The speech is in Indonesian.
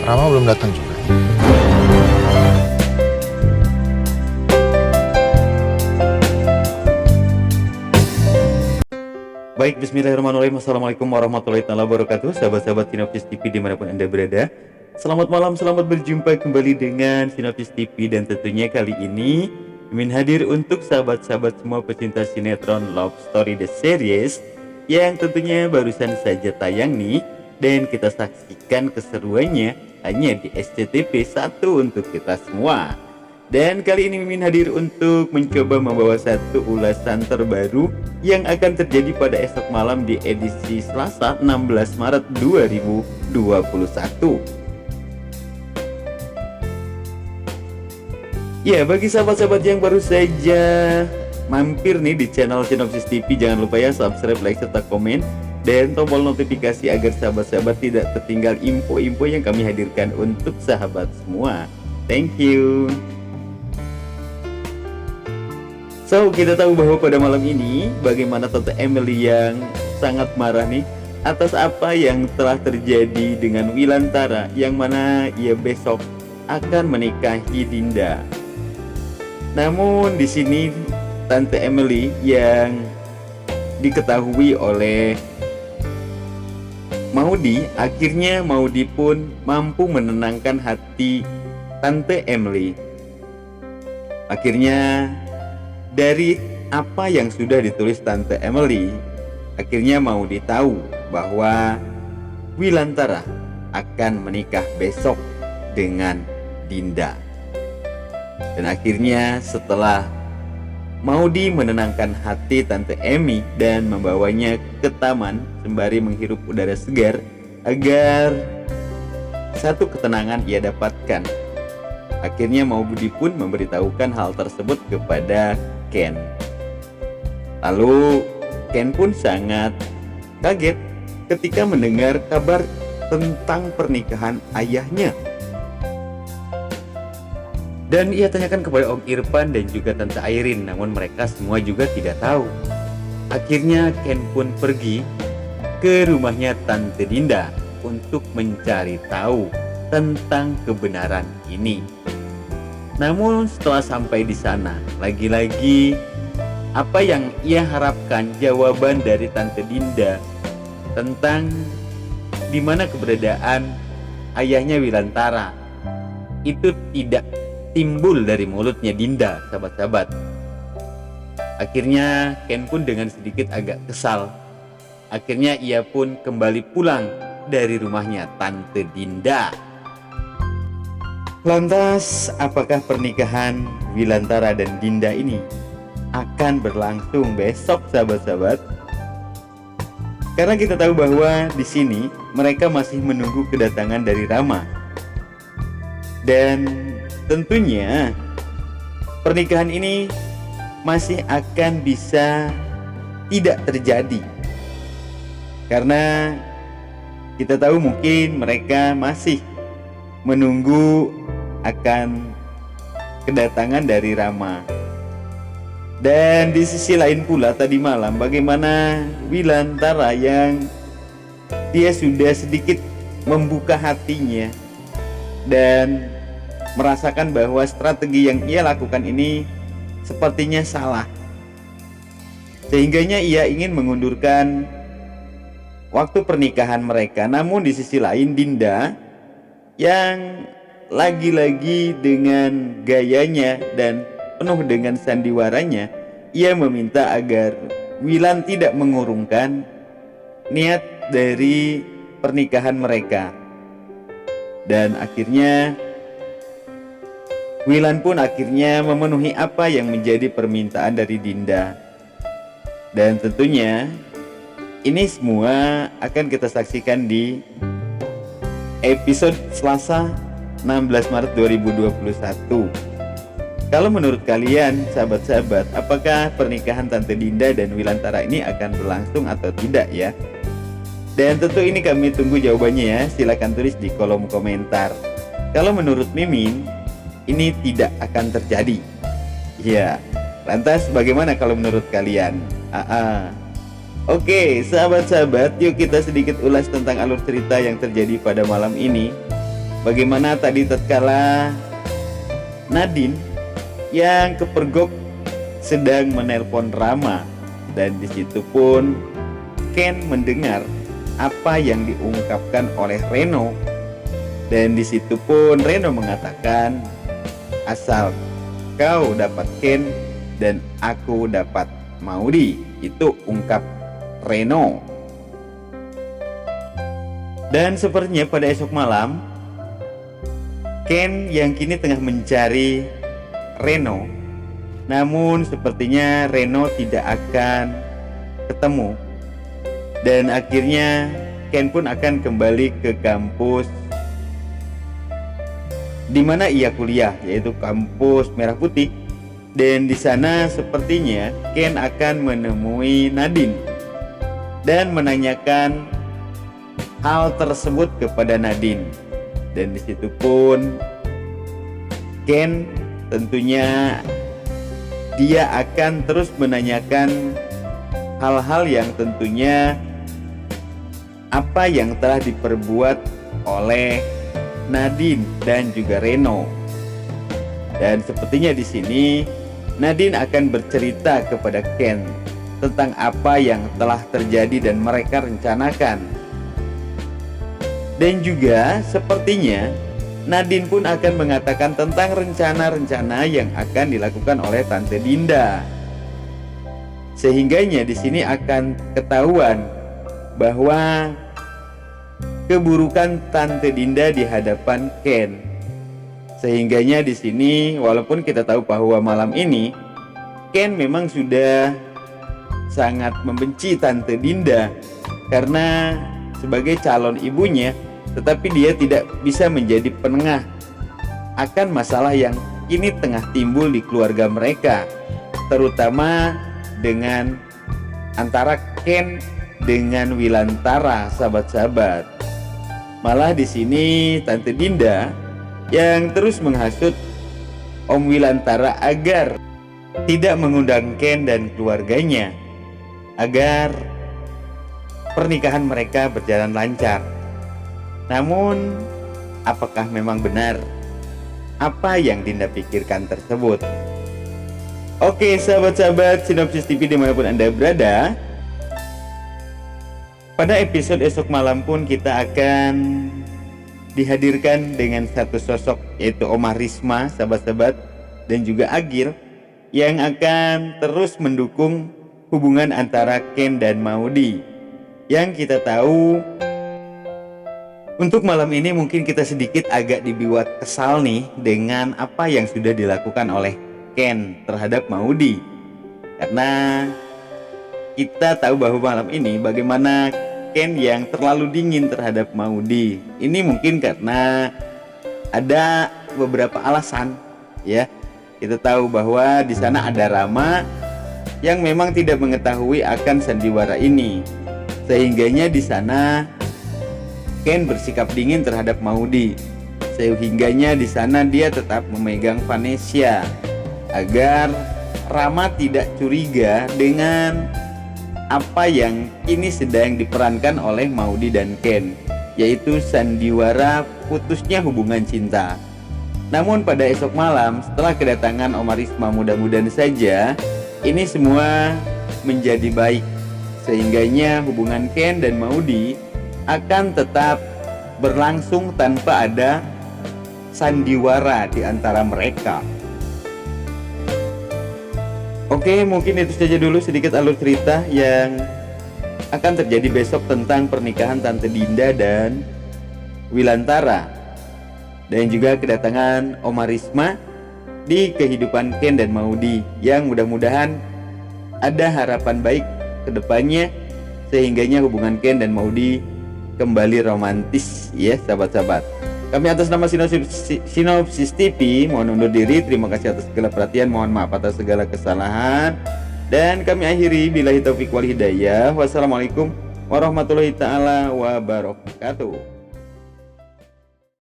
Rama belum datang juga. Baik, bismillahirrahmanirrahim. Assalamualaikum warahmatullahi wabarakatuh. Sahabat-sahabat Sinopsis TV dimanapun Anda berada, selamat malam, selamat berjumpa kembali dengan Sinopsis TV. Dan tentunya kali ini Mimin hadir untuk sahabat-sahabat semua pecinta sinetron Love Story The Series yang tentunya barusan saja tayang nih. Dan kita saksikan keseruannya hanya di SCTV 1 untuk kita semua. Dan kali ini Mimin hadir untuk mencoba membawa satu ulasan terbaru yang akan terjadi pada esok malam di edisi Selasa 16 Maret 2021. Ya, bagi sahabat-sahabat yang baru saja mampir nih di channel Sinopsis TV, jangan lupa ya subscribe, like, serta komen dan tombol notifikasi agar sahabat-sahabat tidak tertinggal info-info yang kami hadirkan untuk sahabat semua. Thank you. So, kita tahu bahwa pada malam ini bagaimana Tante Emily yang sangat marah nih atas apa yang telah terjadi dengan Wilantara, yang mana ia besok akan menikahi Dinda. Namun di sini Tante Emily yang diketahui oleh Maudy, akhirnya Maudy pun mampu menenangkan hati Tante Emily. Akhirnya dari apa yang sudah ditulis Tante Emily, akhirnya Maudy tahu bahwa Wilantara akan menikah besok dengan Dinda. Dan akhirnya setelah Maudy menenangkan hati Tante Emmy dan membawanya ke taman sembari menghirup udara segar agar satu ketenangan ia dapatkan, akhirnya Maudy pun memberitahukan hal tersebut kepada Ken. Lalu Ken pun sangat kaget ketika mendengar kabar tentang pernikahan ayahnya. Dan ia tanyakan kepada Om Irfan dan juga Tante Airin, namun mereka semua juga tidak tahu. Akhirnya Ken pun pergi ke rumahnya Tante Dinda untuk mencari tahu tentang kebenaran ini. Namun setelah sampai di sana, lagi-lagi apa yang ia harapkan jawaban dari Tante Dinda tentang di mana keberadaan ayahnya Wilantara itu tidak timbul dari mulutnya Dinda, sahabat-sahabat. Akhirnya Ken pun dengan sedikit agak kesal. Akhirnya ia pun kembali pulang dari rumahnya Tante Dinda. Lantas, apakah pernikahan Wilantara dan Dinda ini akan berlangsung besok, sahabat-sahabat? Karena kita tahu bahwa di sini mereka masih menunggu kedatangan dari Rama. Dan tentunya pernikahan ini masih akan bisa tidak terjadi. Karena kita tahu mungkin mereka masih menunggu akan kedatangan dari Rama. Dan di sisi lain pula tadi malam bagaimana Wilantara yang dia sudah sedikit membuka hatinya dan merasakan bahwa strategi yang ia lakukan ini sepertinya salah, sehingganya ia ingin mengundurkan waktu pernikahan mereka. Namun di sisi lain Dinda yang lagi-lagi dengan gayanya dan penuh dengan sandiwaranya, ia meminta agar Wilan tidak mengurungkan niat dari pernikahan mereka. Dan akhirnya Wilan pun akhirnya memenuhi apa yang menjadi permintaan dari Dinda. Dan tentunya ini semua akan kita saksikan di episode Selasa 16 Maret 2021. Kalau menurut kalian sahabat-sahabat, apakah pernikahan Tante Dinda dan Wilantara ini akan berlangsung atau tidak ya? Dan tentu ini kami tunggu jawabannya ya. Silahkan tulis di kolom komentar. Kalau menurut Mimin, ini tidak akan terjadi. Ya, lantas bagaimana kalau menurut kalian? Oke, sahabat-sahabat, yuk kita sedikit ulas tentang alur cerita yang terjadi pada malam ini. bagaimana tadi tatkala Nadine yang kepergok sedang menelpon Rama, dan di situ pun Ken mendengar apa yang diungkapkan oleh Reno, dan di situ pun Reno mengatakan, asal kau dapat Ken dan aku dapat Maudy. Itu ungkap Reno. Dan sepertinya pada esok malam Ken yang kini tengah mencari Reno, namun sepertinya Reno tidak akan ketemu, dan akhirnya Ken pun akan kembali ke kampus di mana ia kuliah, yaitu kampus Merah Putih. Dan di sana sepertinya Ken akan menemui Nadine dan menanyakan hal tersebut kepada Nadine. Dan di situ pun Ken tentunya dia akan terus menanyakan hal-hal yang tentunya apa yang telah diperbuat oleh Nadine dan juga Reno. Dan sepertinya di sini Nadine akan bercerita kepada Ken tentang apa yang telah terjadi dan mereka rencanakan. Dan juga sepertinya Nadine pun akan mengatakan tentang rencana-rencana yang akan dilakukan oleh Tante Dinda. Sehingganya di sini akan ketahuan bahwa keburukan Tante Dinda di hadapan Ken. Sehingganya di sini walaupun kita tahu bahwa malam ini Ken memang sudah sangat membenci Tante Dinda karena sebagai calon ibunya, tetapi dia tidak bisa menjadi penengah akan masalah yang kini tengah timbul di keluarga mereka, terutama dengan antara Ken dengan Wilantara, sahabat-sahabat. Malah di sini Tante Dinda yang terus menghasut Om Wilantara agar tidak mengundang Ken dan keluarganya, agar pernikahan mereka berjalan lancar. Namun, apakah memang benar apa yang Dinda pikirkan tersebut? Oke sahabat-sahabat Sinopsis TV dimanapun Anda berada, pada episode esok malam pun kita akan dihadirkan dengan satu sosok, yaitu Oma Risma, sahabat-sahabat, dan juga Agil yang akan terus mendukung hubungan antara Ken dan Maudy. Yang kita tahu untuk malam ini mungkin kita sedikit agak dibuat kesal nih dengan apa yang sudah dilakukan oleh Ken terhadap Maudy. Karena kita tahu bahwa malam ini bagaimana Ken yang terlalu dingin terhadap Maudy. Ini mungkin karena ada beberapa alasan, ya. Kita tahu bahwa di sana ada Rama yang memang tidak mengetahui akan sandiwara ini. Sehingganya di sana Ken bersikap dingin terhadap Maudy. Sehingganya di sana dia tetap memegang Vanessa agar Rama tidak curiga dengan apa yang kini sedang diperankan oleh Maudy dan Ken, yaitu sandiwara putusnya hubungan cinta. Namun pada esok malam setelah kedatangan Oma Risma, mudah-mudahan saja ini semua menjadi baik, sehingganya hubungan Ken dan Maudy akan tetap berlangsung tanpa ada sandiwara di antara mereka. Oke, mungkin itu saja dulu sedikit alur cerita yang akan terjadi besok tentang pernikahan Tante Dinda dan Wilantara, dan juga kedatangan Oma Risma di kehidupan Ken dan Maudy, yang mudah-mudahan ada harapan baik ke depannya sehingganya hubungan Ken dan Maudy kembali romantis, ya sahabat-sahabat. Kami atas nama Sinopsis TV mohon undur diri. Terima kasih atas segala perhatian, mohon maaf atas segala kesalahan, dan kami akhiri billahi taufiq wal hidayah. Wassalamualaikum warahmatullahi taala wabarakatuh.